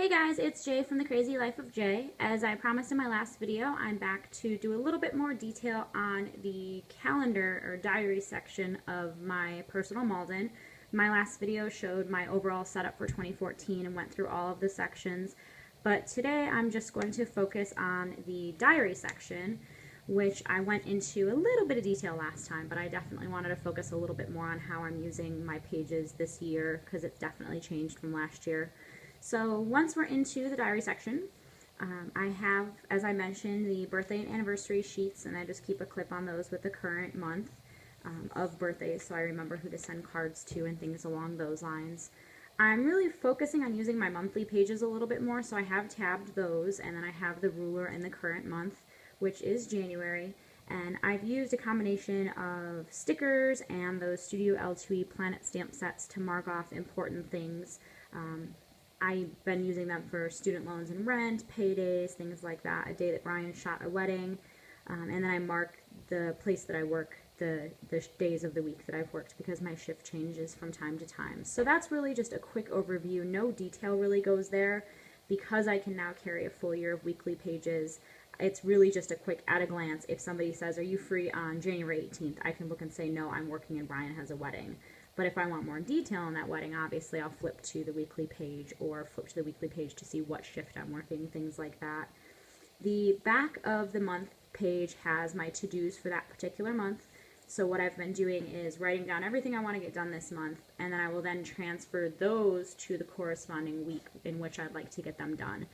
Hey guys, it's Jay from The Crazy Life of Jay. As I promised in my last video, I'm back to do a little bit more detail on the calendar or diary section of my personal Malden. My last video showed my overall setup for 2014 and went through all of the sections, but today I'm just going to focus on the diary section, which I went into a little bit of detail last time, but I definitely wanted to focus a little bit more on how I'm using my pages this year because it's definitely changed from last year. So once we're into the diary section, I have, as I mentioned, the birthday and anniversary sheets, and I just keep a clip on those with the current month of birthdays so I remember who to send cards to and things along those lines. I'm really focusing on using my monthly pages a little bit more, so I have tabbed those, and then I have the ruler in the current month, which is January, and I've used a combination of stickers and those Studio L2E planet stamp sets to mark off important things. I've been using them for student loans and rent, paydays, things like that, a day that Brian shot a wedding, and then I mark the place that I work, the days of the week that I've worked because my shift changes from time to time. So that's really just a quick overview. No detail really goes there because I can now carry a full year of weekly pages. It's really just a quick at a glance. If somebody says, are you free on January 18th? I can look and say, no, I'm working and Brian has a wedding. But if I want more detail on that wedding, obviously I'll flip to the weekly page or flip to the weekly page to see what shift I'm working, things like that. The back of the month page has my to-dos for that particular month. So what I've been doing is writing down everything I want to get done this month, and then I will then transfer those to the corresponding week in which I'd like to get them done.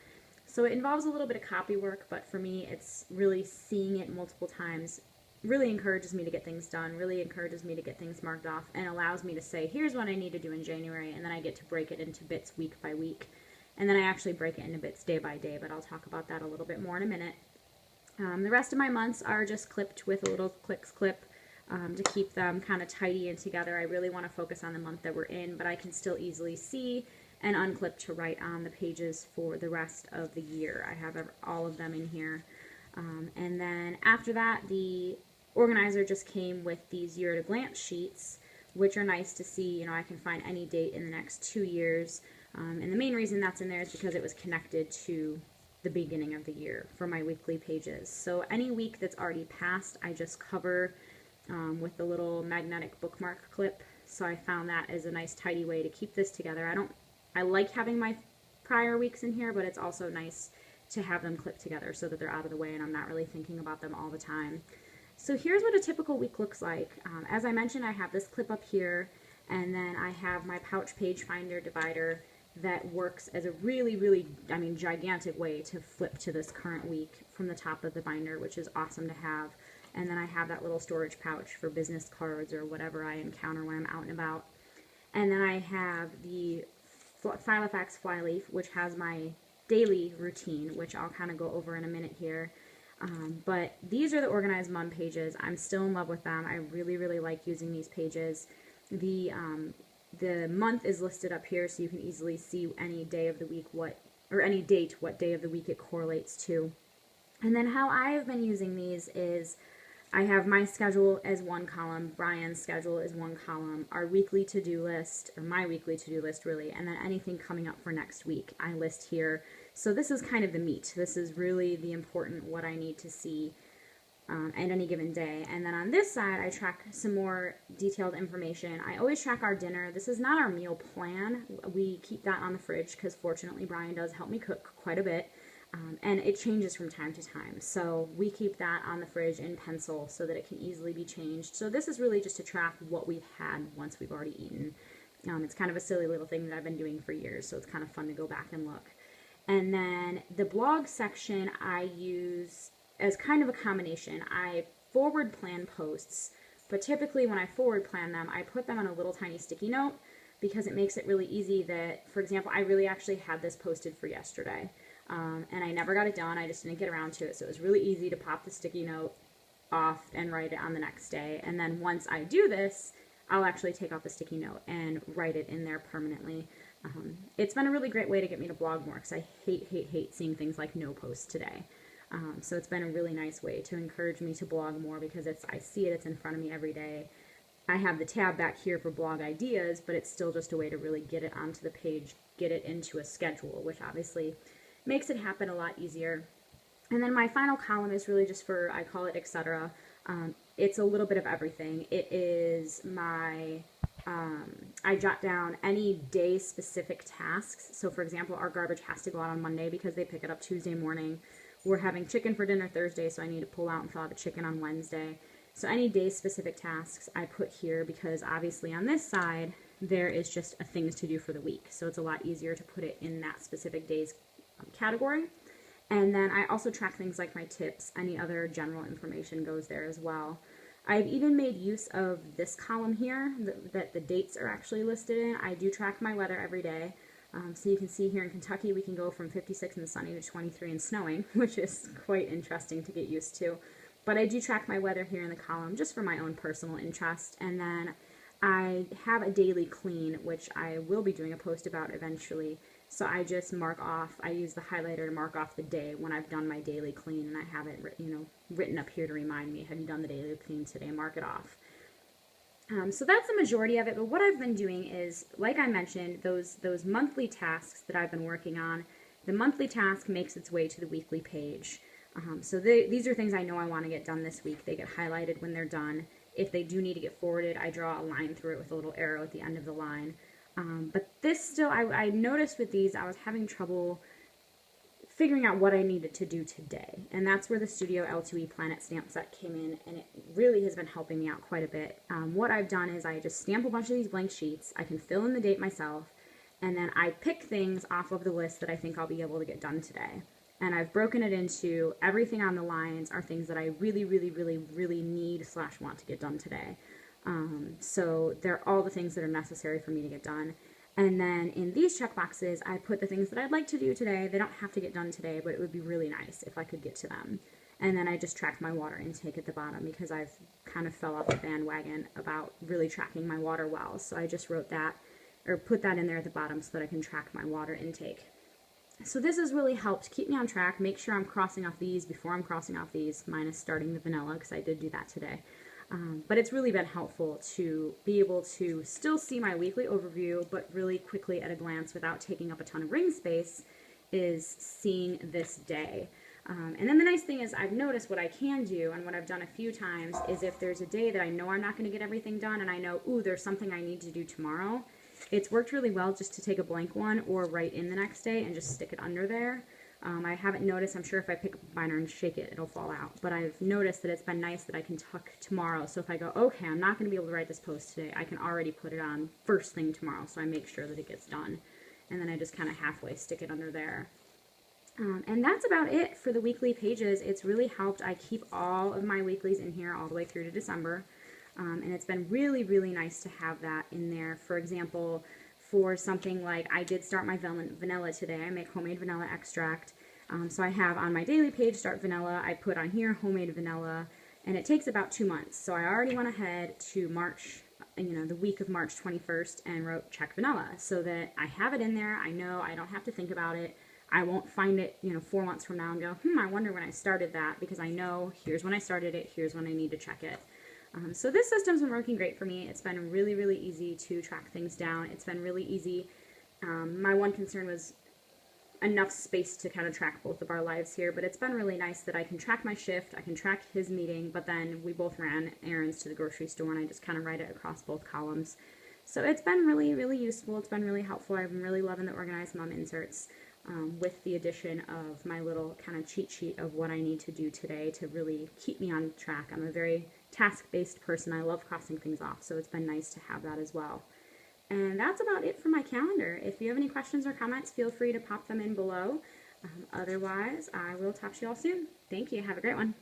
So it involves a little bit of copy work, but for me it's really seeing it multiple times really encourages me to get things done, really encourages me to get things marked off, and allows me to say, here's what I need to do in January, and then I get to break it into bits week by week. And then I actually break it into bits day by day, but I'll talk about that a little bit more in a minute. The rest of my months are just clipped with a little clicks clip to keep them kind of tidy and together. I really want to focus on the month that we're in, but I can still easily see and unclip to write on the pages for the rest of the year. I have all of them in here. And then after that, the organizer just came with these year-at-a-glance sheets, which are nice to see. You know, I can find any date in the next 2 years. And the main reason that's in there is because it was connected to the beginning of the year for my weekly pages. So any week that's already passed, I just cover with the little magnetic bookmark clip. So I found that as a nice tidy way to keep this together. I like having my prior weeks in here, but it's also nice to have them clipped together so that they're out of the way and I'm not really thinking about them all the time. So here's what a typical week looks like. As I mentioned, I have this clip up here, and then I have my pouch page finder divider that works as a really, gigantic way to flip to this current week from the top of the binder, which is awesome to have. And then I have that little storage pouch for business cards or whatever I encounter when I'm out and about. And then I have the Filofax flyleaf, which has my daily routine, which I'll kind of go over in a minute here. But these are the organized mom pages. I'm still in love with them. I really like using these pages. The month is listed up here, so you can easily see any day of the week what day of the week it correlates to. And then how I have been using these is I have my schedule as one column, Brian's schedule is one column, our weekly to-do list, or my weekly to-do list really, and then anything coming up for next week I list here. So this is kind of the meat. This is really the important, what I need to see at any given day. And then on this side, I track some more detailed information. I always track our dinner. This is not our meal plan. We keep that on the fridge because fortunately Brian does help me cook quite a bit. And it changes from time to time. So we keep that on the fridge in pencil so that it can easily be changed. So this is really just to track what we've had once we've already eaten. It's kind of a silly little thing that I've been doing for years, so it's kind of fun to go back and look. And then the blog section I use as kind of a combination. I forward plan posts, but typically when I forward plan them, I put them on a little tiny sticky note because it makes it really easy that, for example, I really actually had this posted for yesterday. And I never got it done. I just didn't get around to it. So it was really easy to pop the sticky note off and write it on the next day. And then once I do this, I'll actually take off the sticky note and write it in there permanently. It's been a really great way to get me to blog more because I hate seeing things like no post today. So it's been a really nice way to encourage me to blog more because I see it, it's in front of me every day. I have the tab back here for blog ideas, but it's still just a way to really get it onto the page get it into a schedule, which obviously makes it happen a lot easier. And then my final column is really just for, I call it etc. It's a little bit of everything. It is my, I jot down any day-specific tasks. So for example, our garbage has to go out on Monday because they pick it up Tuesday morning. We're having chicken for dinner Thursday, so I need to pull out and thaw the chicken on Wednesday. So any day-specific tasks I put here because obviously on this side, there is just a things to do for the week. So it's a lot easier to put it in that specific day's category. And then I also track things like my tips. Any other general information goes there as well. I've even made use of this column here that the dates are actually listed in. I do track my weather every day. So you can see here in Kentucky we can go from 56 and sunny to 23 and snowing, which is quite interesting to get used to. But I do track my weather here in the column just for my own personal interest. And then I have a daily clean, which I will be doing a post about eventually. So I just mark off, I use the highlighter to mark off the day when I've done my daily clean, and I have it written up here to remind me, have you done the daily clean today, mark it off. So that's the majority of it, but what I've been doing is, like I mentioned, those monthly tasks that I've been working on, the monthly task makes its way to the weekly page. So these are things I know I want to get done this week. They get highlighted when they're done. If they do need to get forwarded, I draw a line through it with a little arrow at the end of the line. But this still, I noticed with these, I was having trouble figuring out what I needed to do today. And that's where the Studio L2E Planet stamp set came in, and it really has been helping me out quite a bit. What I've done is I just stamp a bunch of these blank sheets. I can fill in the date myself, and then I pick things off of the list that I think I'll be able to get done today. And I've broken it into everything on the lines are things that I really, really, really, really need / want to get done today. So they're all the things that are necessary for me to get done. And then in these checkboxes, I put the things that I'd like to do today. They don't have to get done today, but it would be really nice if I could get to them. And then I just track my water intake at the bottom because I've kind of fell off the bandwagon about really tracking my water wells. So I just wrote that, or put that in there at the bottom so that I can track my water intake. So this has really helped keep me on track, make sure I'm crossing off these before I'm crossing off these, minus starting the vanilla, because I did do that today. But it's really been helpful to be able to still see my weekly overview, but really quickly at a glance without taking up a ton of ring space, is seeing this day. And then the nice thing is I've noticed what I can do, and what I've done a few times, is if there's a day that I know I'm not going to get everything done, and I know, ooh, there's something I need to do tomorrow, it's worked really well just to take a blank one or write in the next day and just stick it under there. I haven't noticed, I'm sure if I pick up a binder and shake it, it'll fall out. But I've noticed that it's been nice that I can tuck tomorrow. So if I go, okay, I'm not going to be able to write this post today, I can already put it on first thing tomorrow. So I make sure that it gets done. And then I just kind of halfway stick it under there. And that's about it for the weekly pages. It's really helped. I keep all of my weeklies in here all the way through to December. And it's been really, really nice to have that in there. For example, for something like I did start my vanilla today. I make homemade vanilla extract. So I have on my daily page, start vanilla. I put on here homemade vanilla, and it takes about 2 months. So I already went ahead to March, the week of March 21st and wrote check vanilla so that I have it in there. I know I don't have to think about it. I won't find it, 4 months from now and go, I wonder when I started that, because I know here's when I started it, here's when I need to check it. So this system's been working great for me. It's been really, really easy to track things down. It's been really easy. My one concern was enough space to kind of track both of our lives here, but it's been really nice that I can track my shift, I can track his meeting, but then we both ran errands to the grocery store and I just kind of write it across both columns. So it's been really, really useful. It's been really helpful. I've been really loving the Organized Mom inserts with the addition of my little kind of cheat sheet of what I need to do today to really keep me on track. I'm a very task-based person. I love crossing things off, so it's been nice to have that as well. And that's about it for my calendar. If you have any questions or comments, feel free to pop them in below. Otherwise, I will talk to you all soon. Thank you. Have a great one.